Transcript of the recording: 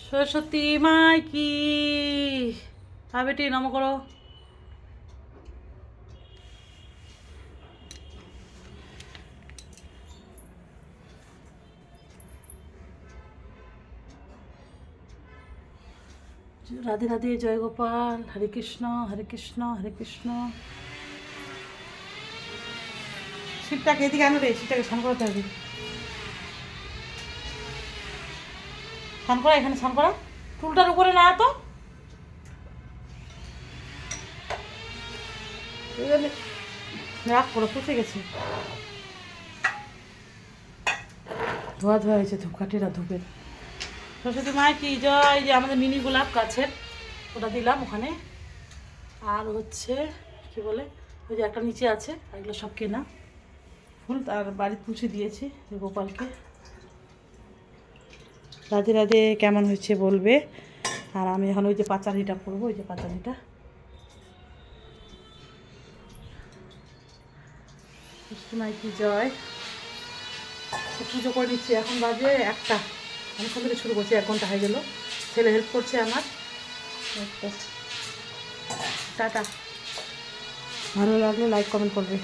সরস্বতী মাই কি বেটি নম করো। রাধে রাধে, জয় গোপাল, হরে কৃষ্ণ হরে কৃষ্ণ হরে কৃষ্ণ। শিবটাকে এদিকে আনো রে, শিবটাকে স্নান করাতে হবে। স্নান করা, এখানে স্নান করা, চুলটার উপরে না তো রাগ করে পুষে গেছে, ধোয়া ধোয়া হয়েছে ধূপকাঠিরা ধূপের। সরস্বতী মায়ের কি জয়। যে আমাদের মিনি গোলাপ গাছের ওটা দিলাম ওখানে, আর হচ্ছে কি বলে ওই যে একটা নিচে আছে, এগুলো সব কেনা ফুল, আর বাড়িতে পুষে দিয়েছি গোপালকে। রাধে রাধে, কেমন হয়েছে বলবে। আর আমি এখন ওই যে পাঁচালিটা করবো, ওই যে পাঁচালিটা। মাই কি জয়। পুজো করে নিচ্ছি, এখন বাজে 1টা, অনেকক্ষণ থেকে শুরু করছি, 1 ঘন্টা হয়ে গেল। ছেলে হেল্প করছে আমার। টাটা, ভালো লাগলে লাইক কমেন্ট করবে।